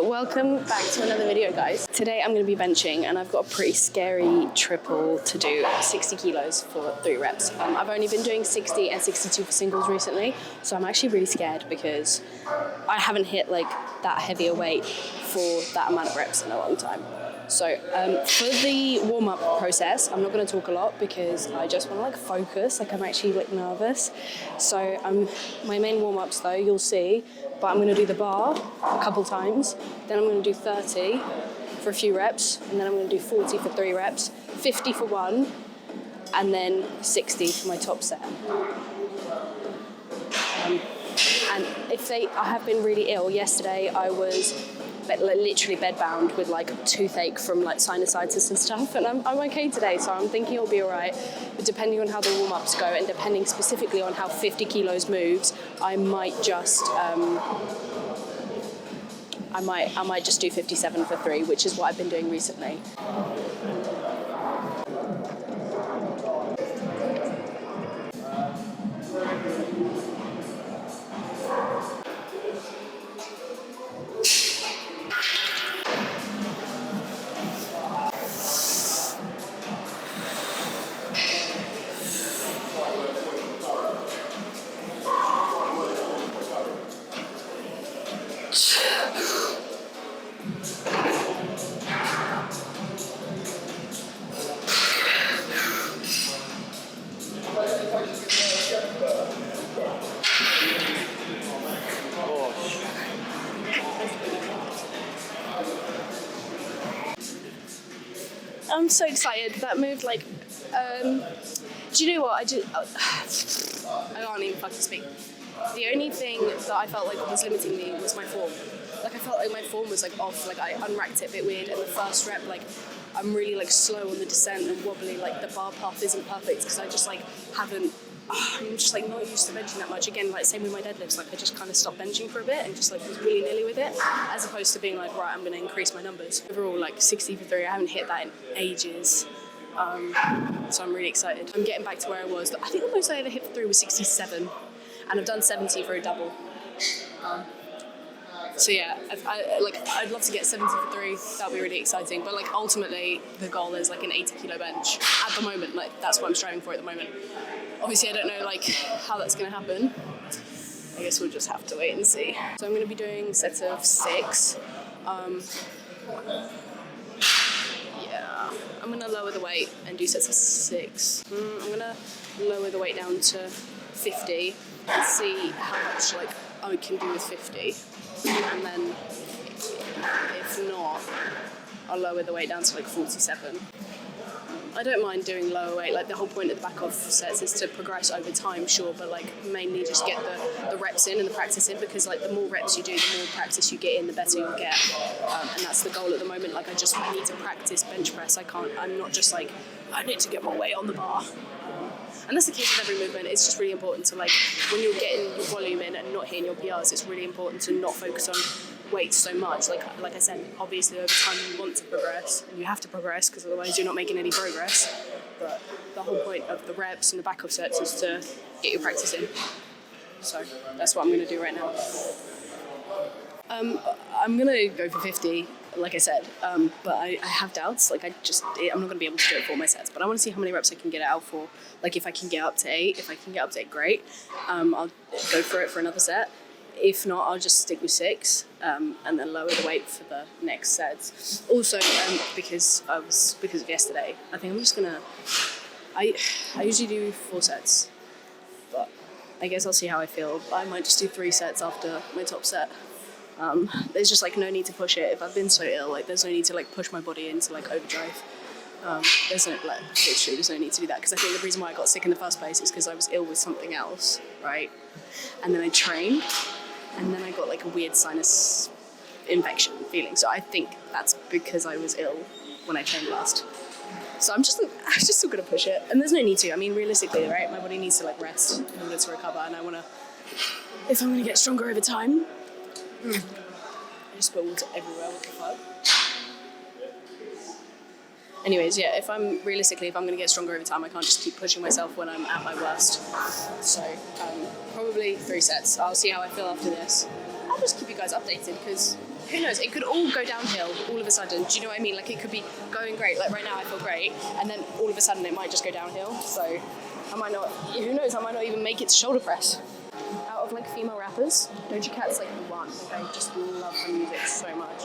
Welcome back to another video, guys. Today I'm going to be benching and I've got a pretty scary triple to do, 60 kilos for 3 reps. I've only been doing 60 and 62 for singles recently, so I'm actually really scared because I haven't hit like that heavier weight for that amount of reps in a long time. So for the warm-up process, I'm not going to talk a lot because I just want to like focus, like I'm actually like nervous. So my main warm-ups though, you'll see, but I'm going to do the bar a couple times, then I'm going to do 30 for a few reps, and then I'm going to do 40 for 3 reps, 50 for 1, and then 60 for my top set. And I have been really ill. Yesterday I was literally bedbound with like toothache from like sinusitis and stuff, and I'm okay today, so I'm thinking it'll be alright. But depending on how the warm-ups go and depending specifically on how 50 kilos moves, I might just I might just do 57 for 3, which is what I've been doing recently. I'm so excited. That moved like, do you know what? I can't even fucking speak. The only thing that I felt like was limiting me was my form. Like I felt like my form was like off, like I unracked it a bit weird, and the first rep, like I'm really like slow on the descent and wobbly, like the bar path isn't perfect because I just like haven't, I'm just like not used to benching that much. Again, like same with my deadlifts, like I just kind of stopped benching for a bit and just like was really nilly with it, as opposed to being like, right, I'm going to increase my numbers. Overall, like 60 for 3, I haven't hit that in ages. So I'm really excited. I'm getting back to where I was. I think the most I ever hit for 3 was 67, and I've done 70 for a double. So yeah, I'd love to get 70 for 3. That'd be really exciting. But like ultimately, the goal is like an 80 kilo bench at the moment. Like that's what I'm striving for at the moment. Obviously, I don't know like how that's going to happen. I guess we'll just have to wait and see. So I'm going to be doing sets of 6. Yeah, I'm going to lower the weight and do sets of 6. I'm going to lower the weight down to 50 and see how much like I can do with 50. And then if not, I'll lower the weight down to like 47. I don't mind doing lower weight, like the whole point of the back off sets is to progress over time, sure, but like mainly just get the reps in and the practice in, because like the more reps you do, the more practice you get in, the better you'll get, and that's the goal at the moment. Like I need to practice bench press. I'm not just like, I need to get my weight on the bar. And that's the case with every movement. It's just really important to like, when you're getting your volume in and not hitting your PRs, it's really important to not focus on weight so much. Like I said, obviously over time you want to progress and you have to progress because otherwise you're not making any progress. But the whole point of the reps and the back off sets is to get your practice in. So that's what I'm going to do right now. I'm going to go for 50, like I said, but I have doubts. Like I'm not going to be able to do it for all my sets, but I want to see how many reps I can get it out for. Like if I can get up to 8, if I can get up to 8, great. I'll go for it for another set. If not, I'll just stick with 6 and then lower the weight for the next sets. Also, because of yesterday, I think I'm just gonna. I usually do 4 sets, but I guess I'll see how I feel. I might just do 3 sets after my top set. There's just like no need to push it. If I've been so ill, like there's no need to like push my body into like overdrive. There's no need to do that, because I think the reason why I got sick in the first place is because I was ill with something else, right? And then I trained, and then I got like a weird sinus infection feeling. So I think that's because I was ill when I trained last. So I'm just still gonna push it, and there's no need to. I mean, realistically, right? My body needs to like rest in order to recover, and if I'm gonna get stronger over time, I just put water everywhere. What the fuck? Anyways, yeah, if I'm going to get stronger over time, I can't just keep pushing myself when I'm at my worst. So, probably 3 sets. I'll see how I feel after this. I'll just keep you guys updated, because who knows, it could all go downhill all of a sudden. Do you know what I mean? Like, it could be going great, like right now I feel great, and then all of a sudden it might just go downhill. So I might not, who knows, I might not even make it to shoulder press. Out of like female rappers, Doja Cat's like the one. Like, I just love her music so much.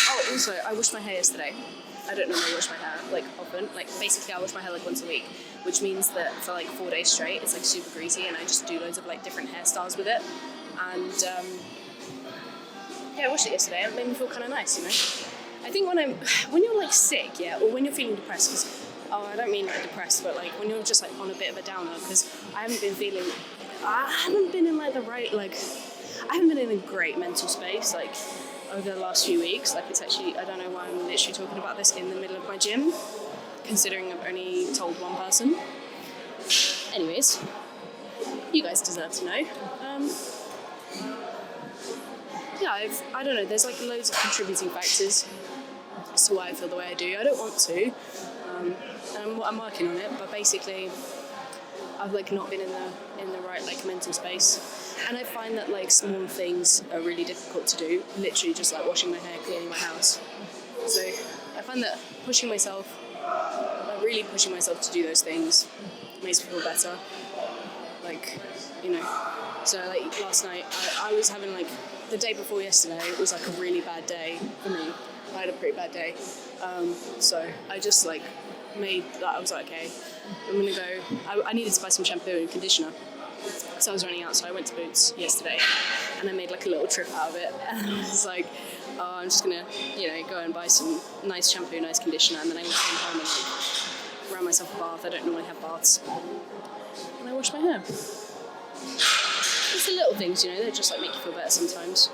Oh, also, I washed my hair yesterday. I don't normally wash my hair like often. Like, basically I wash my hair like once a week, which means that for like 4 days straight it's like super greasy, and I just do loads of like different hairstyles with it. And yeah, I washed it yesterday and it made me feel kind of nice, you know. I think when you're like sick, yeah, or when you're feeling depressed, because I don't mean like depressed, but like when you're just like on a bit of a downer, because I haven't been in like the right, like, I haven't been in a great mental space like over the last few weeks. Like, it's actually, I don't know why I'm literally talking about this in the middle of my gym, considering I've only told one person. Anyways, you guys deserve to know. Yeah, I don't know, there's like loads of contributing factors as to why I feel the way I do. I don't want to, and I'm working on it, but basically I've like not been in the right like mental space, and I find that like small things are really difficult to do. Literally just like washing my hair, cleaning my house. So I find that really pushing myself to do those things makes me feel better. Like, you know. So like last night, I was having like, the day before yesterday, it was like a really bad day for me. I had a pretty bad day. So I just like made that, I was like, okay, I'm gonna go, I needed to buy some shampoo and conditioner. So I was running out, so I went to Boots yesterday and I made like a little trip out of it. And I was like, oh, I'm just gonna, you know, go and buy some nice shampoo, nice conditioner, and then I'm gonna come home and like run myself a bath. I don't normally have baths. And I wash my hair. It's the little things, you know, that just like make you feel better sometimes.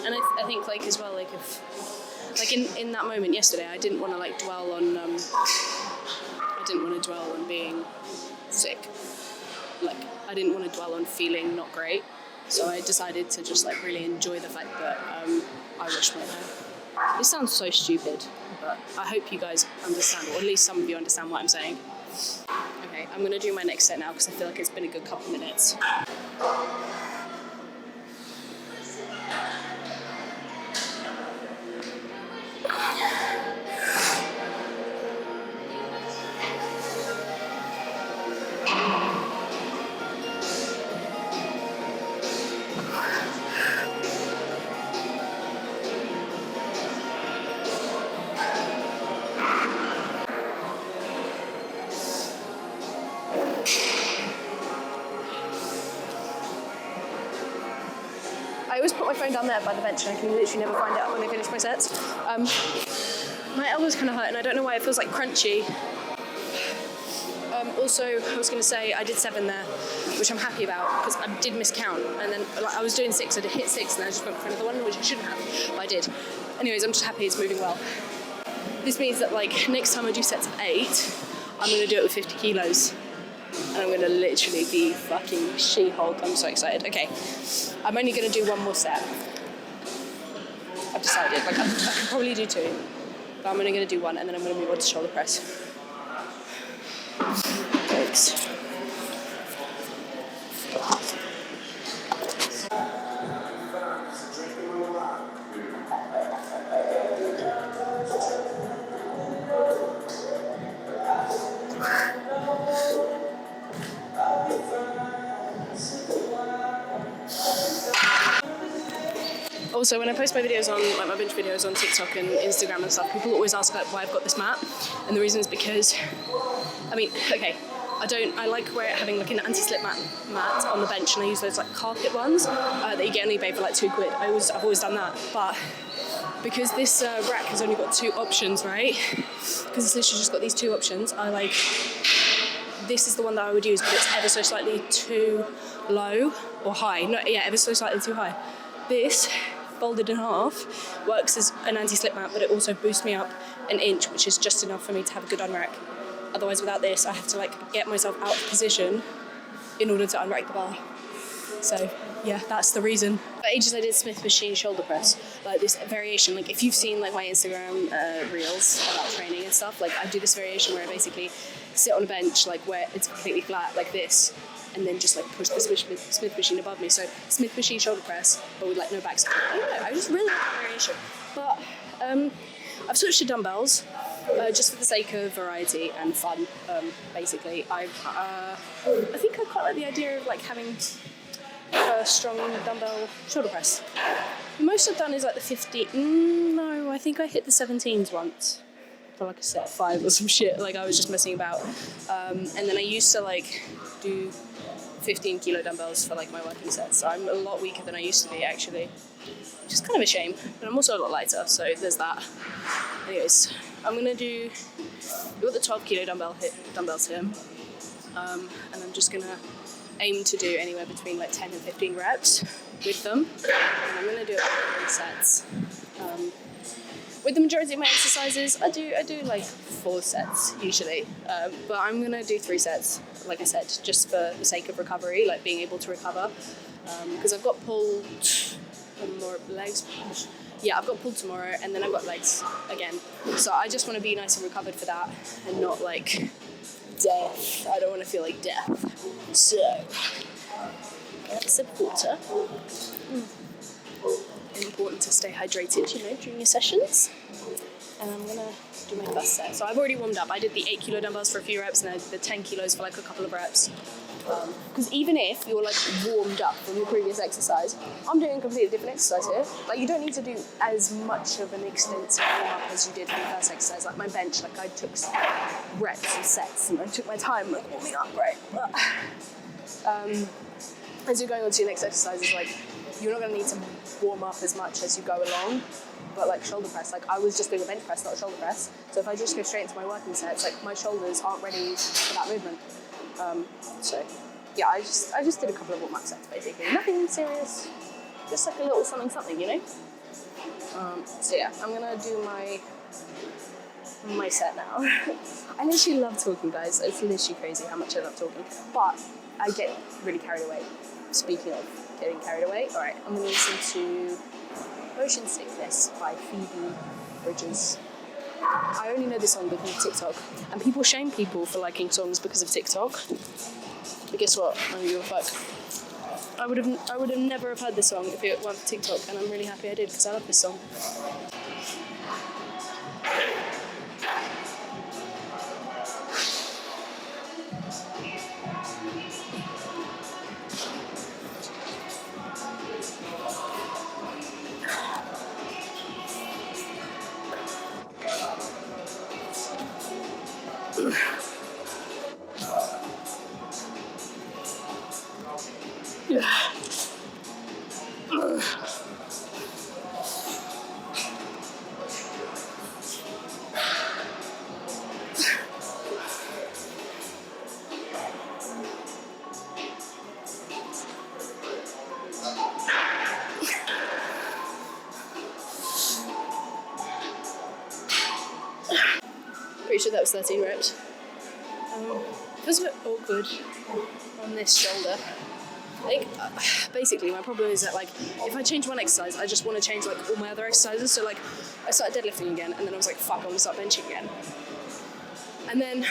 And I think like as well, like if, like in that moment yesterday, I didn't want to like dwell on being sick. Like, I didn't want to dwell on feeling not great. So I decided to just like really enjoy the fact that I washed my hair. It sounds so stupid, but I hope you guys understand, or at least some of you understand what I'm saying. Okay, I'm going to do my next set now because I feel like it's been a good couple minutes. I always put my phone down there by the bench and I can literally never find it out when I finish my sets. My elbow's kind of hurt and I don't know why it feels like crunchy. Also, I was going to say I did 7 there, which I'm happy about because I did miscount, and then like, I was doing 6, I did hit 6 and then I just went for another one, which I shouldn't have, but I did. Anyways, I'm just happy it's moving well. This means that like next time I do sets of 8, I'm going to do it with 50 kilos. And I'm going to literally be fucking She-Hulk. I'm so excited. Okay, I'm only going to do one more set. I've decided. Like, I could probably do 2, but I'm only going to do 1, and then I'm going to move on to shoulder press. Thanks. Also, when I post my videos on, like my bench videos on TikTok and Instagram and stuff, people always ask like why I've got this mat, and the reason is because, I mean, okay, I like having like an AntiSlip mat on the bench, and I use those like carpet ones that you get on eBay for like £2. I've always done that, but because this rack has only got 2 options, right? Because it's literally just got these 2 options, this is the one that I would use, but it's ever so slightly too low or high. No, yeah, ever so slightly too high. This, folded in half, works as an anti-slip mat, but it also boosts me up an inch, which is just enough for me to have a good unrack. Otherwise, without this, I have to like get myself out of position in order to unrack the bar. So yeah, that's the reason. For ages I did Smith machine shoulder press, like this variation. Like if you've seen like my Instagram reels about training and stuff, like I do this variation where I basically sit on a bench like where it's completely flat like this, and then just like push the Smith machine above me. So Smith machine shoulder press, but with like no back support. I don't know, I just really like the variation. But I've switched to dumbbells. Just for the sake of variety and fun, basically. I think I quite like the idea of like having a strong dumbbell shoulder press. The most I've done is like the 50. No, I think I hit the 17s once for like a set 5 or some shit. Like I was just messing about, and then I used to like do 15 kilo dumbbells for like my working sets. So I'm a lot weaker than I used to be actually. Which is kind of a shame, but I'm also a lot lighter, so there's that. Anyways, I'm gonna do, we've got the 12 kilo dumbbells here, and I'm just gonna aim to do anywhere between like 10 and 15 reps with them, and I'm gonna do it for 3 sets. With the majority of my exercises, I do like 4 sets usually, but I'm gonna do 3 sets, like I said, just for the sake of recovery, like being able to recover, because I've got pulled more legs. Yeah, I've got pulled tomorrow, and then I've got legs again. So I just want to be nice and recovered for that, and not like death. I don't want to feel like death. So, get a sip of water. Important to stay hydrated, you know, during your sessions. And I'm gonna do my first set. So I've already warmed up. I did the 8 kilo dumbbells for a few reps, and I did the 10 kilos for like a couple of reps. Because even if you're like warmed up from your previous exercise, I'm doing a completely different exercise here. Like you don't need to do as much of an extensive warm up as you did for the first exercise. Like my bench, like I took reps and sets, and I took my time like warming up, right? But as you're going on to your next exercises, like you're not going to need to warm up as much as you go along. But like shoulder press, like I was just doing a bench press, not a shoulder press. So if I just go straight into my working sets, like my shoulders aren't ready for that movement. So yeah, I just did a couple of warm-up sets basically. Nothing serious, just like a little something, you know? So yeah, I'm gonna do my set now. I literally love talking, guys. It's literally crazy how much I love talking. But I get really carried away. Speaking of getting carried away, alright, I'm gonna listen to Motion Sickness by Phoebe Bridgers. I only know this song because of TikTok, and people shame people for liking songs because of TikTok. But guess what? I don't give a fuck. I would have never have heard this song if it weren't for TikTok, and I'm really happy I did because I love this song. Pretty sure that was 13 reps. Feels a bit awkward on this shoulder. Like, basically my problem is that like, if I change one exercise, I just want to change like all my other exercises. So like, I started deadlifting again, and then I was like, fuck, I want to start benching again. And then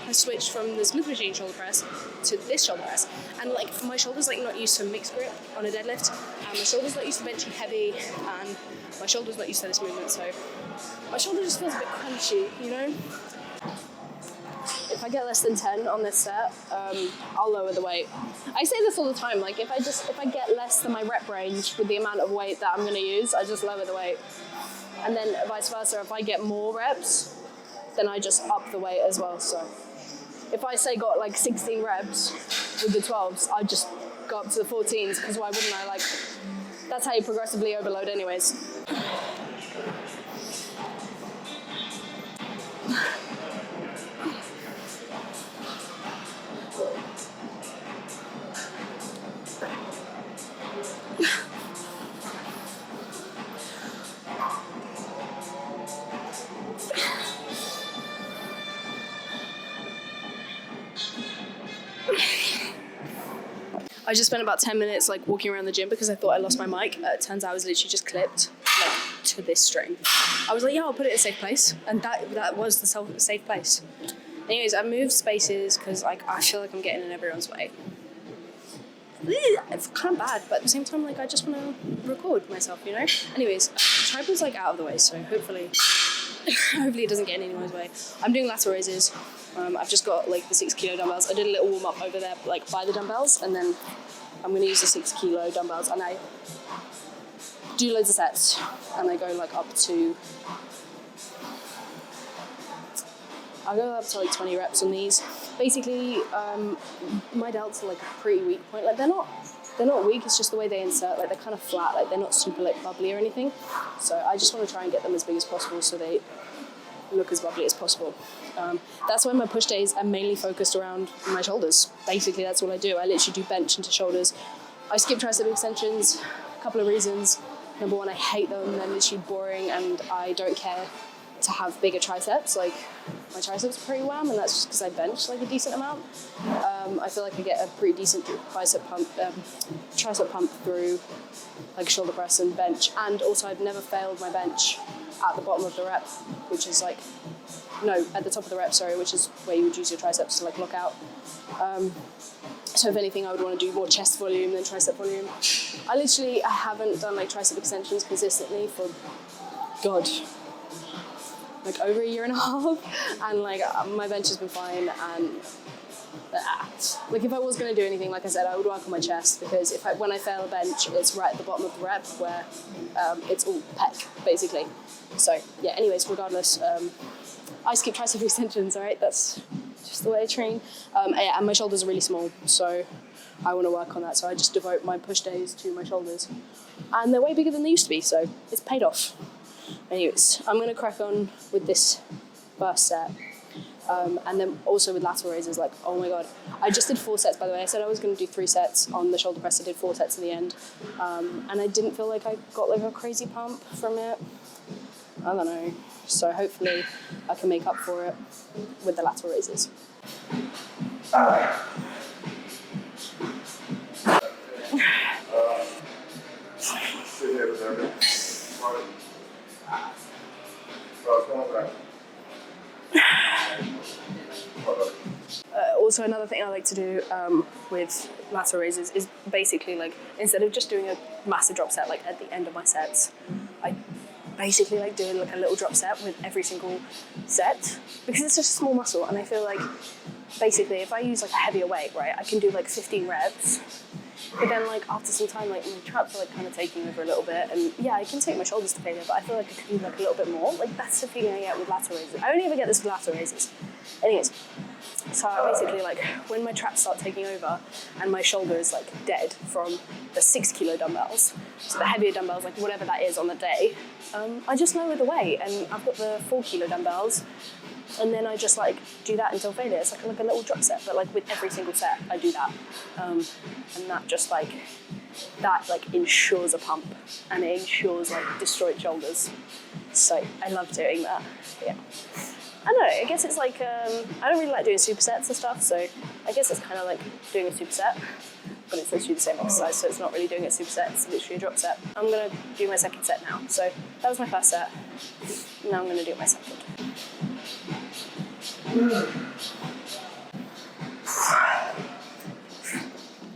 I switched from the Smith machine shoulder press to this shoulder press. And like, my shoulder's like not used to mixed grip on a deadlift, and my shoulder's not used to benching heavy, and my shoulder's not used to this movement, so my shoulder just feels a bit crunchy, you know? If I get less than 10 on this set, I'll lower the weight. I say this all the time, like if I get less than my rep range with the amount of weight that I'm gonna use, I just lower the weight. And then vice versa, if I get more reps, then I just up the weight as well. So if I say got like 16 reps with the 12s, I just go up to the 14s, because why wouldn't I? Like, that's how you progressively overload anyways. I just spent about 10 minutes like walking around the gym because I thought I lost my mic. Turns out I was literally just clipped like to this string. I was like, yeah, I'll put it in a safe place, and that was the safe place. Anyways, I moved spaces because like I feel like I'm getting in everyone's way. It's kind of bad, but at the same time, like I just want to record myself, you know. Anyways, tripod's like out of the way, so hopefully it doesn't get in anyone's way. I'm doing Lat Raises. I've just got like the 6 kilo dumbbells. I did a little warm up over there, like by the dumbbells, and then I'm going to use the 6 kilo dumbbells, and I do loads of sets, and I go like up to, I'll go up to like 20 reps on these. Basically, my delts are like a pretty weak point. Like they're not weak, it's just the way they insert, like they're kind of flat, like they're not super like bubbly or anything. So I just want to try and get them as big as possible so they look as bubbly as possible. That's why my push days are mainly focused around my shoulders. Basically, that's all I do. I literally do bench into shoulders. I skip tricep extensions, a couple of reasons. Number one, I hate them. They're literally boring, and I don't care to have bigger triceps. Like, my triceps are pretty wham, and that's just because I bench like a decent amount. I feel like I get a pretty decent tricep pump through like shoulder press and bench. And also, I've never failed my bench at the bottom of the rep, which is like, no, at the top of the rep, sorry, which is where you would use your triceps to like lock out. So if anything, I would want to do more chest volume than tricep volume. I haven't done like tricep extensions consistently for, God, like over a year and a half, and like my bench has been fine, and like if I was going to do anything, like I said, I would work on my chest, because when I fail a bench, it's right at the bottom of the rep where it's all pec, basically. So yeah, anyways, regardless, I skip tricep extensions, all right? That's just the way I train. And my shoulders are really small, so I want to work on that. So I just devote my push days to my shoulders. And they're way bigger than they used to be, so it's paid off. Anyways, I'm going to crack on with this first set. And then also with lateral raises, like, oh my God. I just did 4 sets, by the way. I said I was going to do 3 sets on the shoulder press. I did 4 sets in the end. And I didn't feel like I got like a crazy pump from it. I don't know. So hopefully I can make up for it with the lateral raises. Also, another thing I like to do with lateral raises is basically like, instead of just doing a massive drop set like at the end of my sets, I basically like doing like a little drop set with every single set, because it's just a small muscle, and I feel like basically if I use like a heavier weight, right, I can do like 15 reps, but then like after some time, like my traps are like kind of taking over a little bit, and yeah, I can take my shoulders to failure, but I feel like I could do like a little bit more. Like that's the feeling I get with lateral raises. I only ever get this with lateral raises. Anyways, so basically like when my traps start taking over and my shoulder is like dead from the 6 kilo dumbbells, so the heavier dumbbells, like whatever that is on the day, I just lower the weight, and I've got the 4 kilo dumbbells, and then I just like do that until failure. It's like a little drop set, but like with every single set I do that, and that just like ensures a pump, and it ensures like destroyed shoulders. So I love doing that. Yeah, I don't know, I guess it's like I don't really like doing supersets and stuff, so I guess it's kind of like doing a superset, but it's literally the same exercise, so it's not really doing a superset, it's literally a drop set. I'm going to do my second set now. So that was my first set, now I'm going to do my second.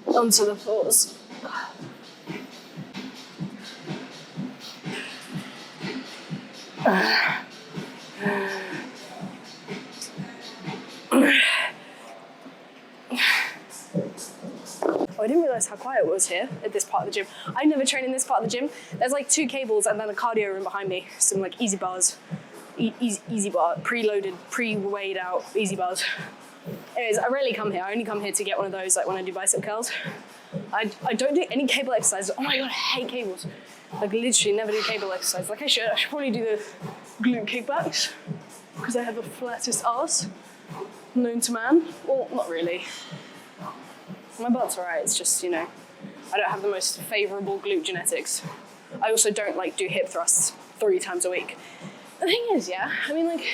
Onto the floors. Oh, I didn't realise how quiet it was here at this part of the gym. I never train in this part of the gym. There's like 2 cables and then a cardio room behind me. Some like easy bars, easy bar, preloaded, pre-weighed out easy bars. Anyways, I rarely come here. I only come here to get one of those, like when I do bicep curls. I don't do any cable exercises. Oh my God, I hate cables. Like literally never do cable exercises. Like I should probably do the glute kickbacks, because I have the flattest arse known to man. Well, not really. My butt's alright, it's just, you know, I don't have the most favourable glute genetics. I also don't like do hip thrusts 3 times a week. The thing is, yeah, I mean like,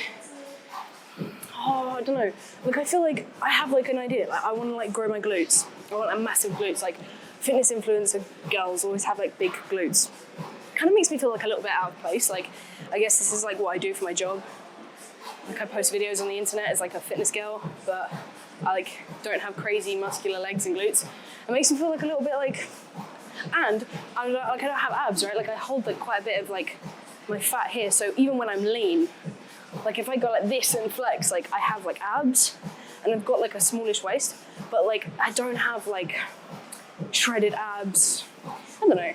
I don't know. Like I feel like I have like an idea, like I want to like grow my glutes. I want a massive glutes. Like fitness influencer girls always have like big glutes. Kind of makes me feel like a little bit out of place. Like I guess this is like what I do for my job. Like I post videos on the internet as like a fitness girl, but I like don't have crazy muscular legs and glutes. It makes me feel like a little bit like, and I don't have abs, right? Like I hold like quite a bit of like my fat here, so even when I'm lean, like if I go like this and flex, like I have like abs, and I've got like a smallish waist, but like I don't have like shredded abs. I don't know.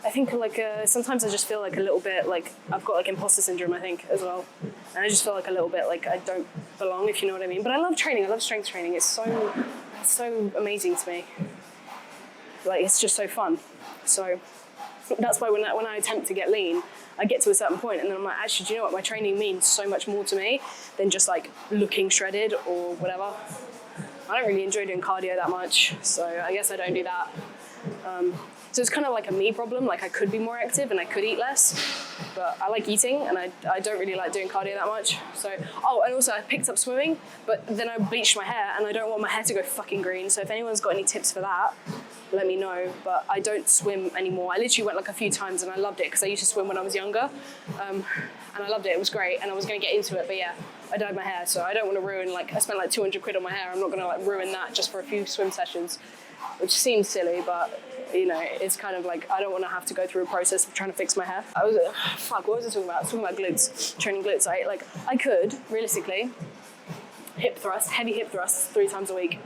I think like sometimes I just feel like a little bit like I've got like imposter syndrome, I think, as well, and I just feel like a little bit like I don't belong, if you know what I mean. But I love training. I love strength training. It's so amazing to me. Like it's just so fun. So that's why when I attempt to get lean, I get to a certain point and then I'm like, actually, do you know what? My training means so much more to me than just like looking shredded or whatever. I don't really enjoy doing cardio that much, so I guess I don't do that. So it's kind of like a me problem. Like I could be more active and I could eat less, but I like eating and I don't really like doing cardio that much. So, oh, and also I picked up swimming, but then I bleached my hair and I don't want my hair to go fucking green. So if anyone's got any tips for that, let me know. But I don't swim anymore. I literally went like a few times and I loved it because I used to swim when I was younger, and I loved it. It was great, and I was going to get into it, but yeah, I dyed my hair, so I don't want to ruin, like, I spent like 200 quid on my hair. I'm not going to like ruin that just for a few swim sessions, which seems silly, but you know, it's kind of like I don't want to have to go through a process of trying to fix my hair. What was I talking about? I was talking about glutes, training glutes. Like I could realistically heavy hip thrusts 3 times a week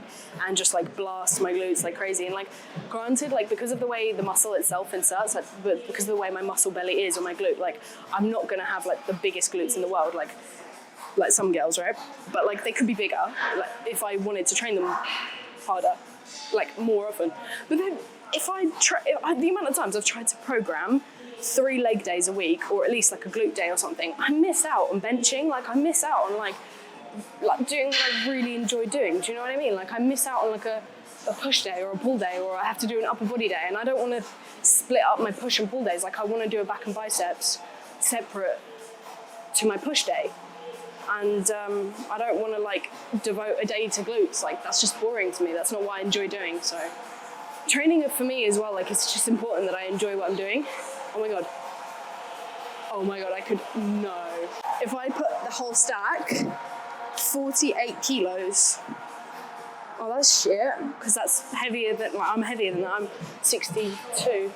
and just like blast my glutes like crazy. And like granted, like because of the way the muscle itself inserts, like, but because of the way my muscle belly is on my glute, like I'm not gonna have like the biggest glutes in the world, like some girls, right? But like they could be bigger, like if I wanted to train them harder, like more often. But then the amount of times I've tried to program 3 leg days a week, or at least like a glute day or something, I miss out on benching. Like I miss out on like doing what I really enjoy doing. Do you know what I mean? Like I miss out on like a push day or a pull day, or I have to do an upper body day, and I don't want to split up my push and pull days. Like I want to do a back and biceps separate to my push day, and I don't want to like devote a day to glutes. Like that's just boring to me. That's not what I enjoy doing. So training for me as well, like it's just important that I enjoy what I'm doing. Oh my god, I could, no. If I put the whole stack, 48 kilos. Oh, that's shit, because that's heavier than, like, I'm heavier than that. I'm 62.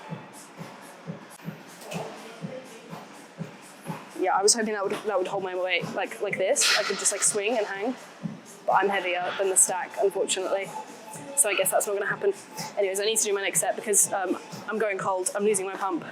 Yeah, I was hoping that would hold my weight like this. I could just like swing and hang, but I'm heavier than the stack, unfortunately. So I guess that's not going to happen. Anyways, I need to do my next set because I'm going cold. I'm losing my pump.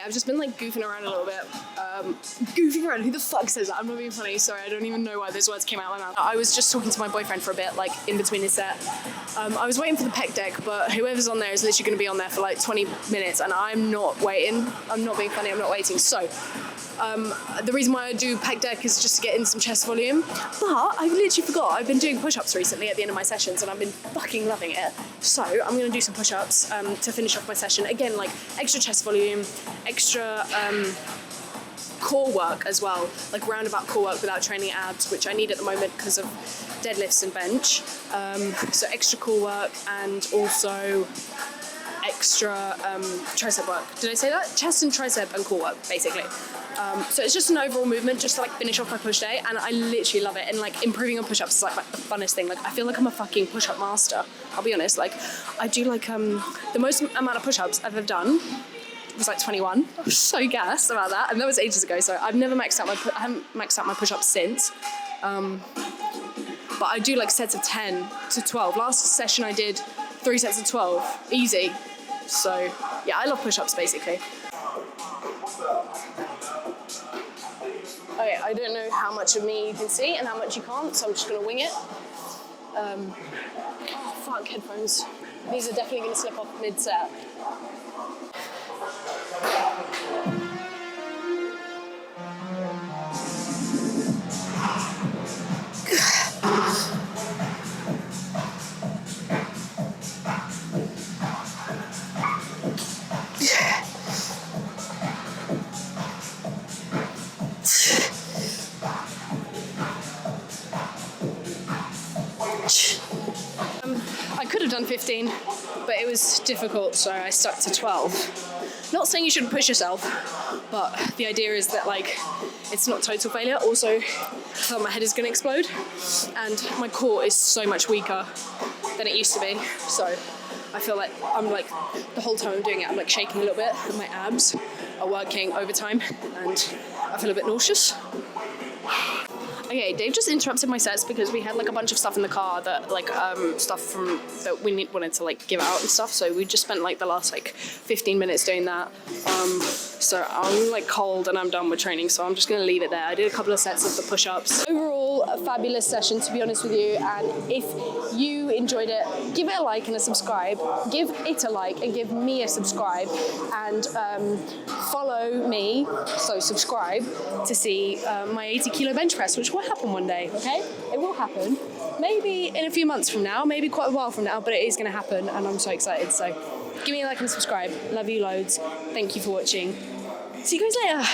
I've just been like goofing around a little bit. Goofing around, who the fuck says that? I'm not being funny, sorry, I don't even know why those words came out of my mouth. I was just talking to my boyfriend for a bit, like in between his set. I was waiting for the pec deck, but whoever's on there is literally going to be on there for like 20 minutes, and I'm not waiting. I'm not being funny, I'm not waiting. So the reason why I do pec deck is just to get in some chest volume, but I literally forgot. I've been doing push-ups recently at the end of my sessions and I've been fucking loving it. So I'm going to do some push-ups to finish off my session. Again, like extra chest volume, extra core work as well, like roundabout core work without training abs, which I need at the moment because of deadlifts and bench. So extra core work and also extra tricep work. Did I say that? Chest and tricep and core work, basically. So it's just an overall movement just to like finish off my push day, and I literally love it. And like improving on push-ups is like the funnest thing. Like I feel like I'm a fucking push-up master, I'll be honest. Like I do like the most amount of push-ups I've ever done was like 21. I was so gassed about that, and that was ages ago, so I've never maxed out I haven't maxed out my push-ups since. But I do like sets of 10 to 12. Last session I did 3 sets of 12, easy. So yeah, I love push-ups basically. Okay, I I don't know how much of me you can see and how much you can't, so I'm just gonna wing it. Oh fuck, headphones. These are definitely gonna slip off mid-set. I could have done 15, but it was difficult, so I stuck to 12. Not saying you shouldn't push yourself, but the idea is that like it's not total failure. Also, I thought my head is going to explode, and my core is so much weaker than it used to be. So I feel like I'm like the whole time I'm doing it, I'm like shaking a little bit, and my abs are working overtime, and I feel a bit nauseous. Okay, Dave just interrupted my sets because we had like a bunch of stuff in the car that like stuff from that we wanted to like give out and stuff. So we just spent like the last like 15 minutes doing that. So I'm like cold and I'm done with training, so I'm just gonna leave it there. I did a couple of sets of the push-ups. Overall, a fabulous session, to be honest with you. And if you enjoyed it, give it a like and a subscribe. Give it a like and give me a subscribe, and follow me. So subscribe to see my 80 kilo bench press, which will happen one day. Okay, it will happen. Maybe in a few months from now, maybe quite a while from now, but it is going to happen, and I'm so excited. So give me a like and subscribe. Love you loads. Thank you for watching. See you guys later.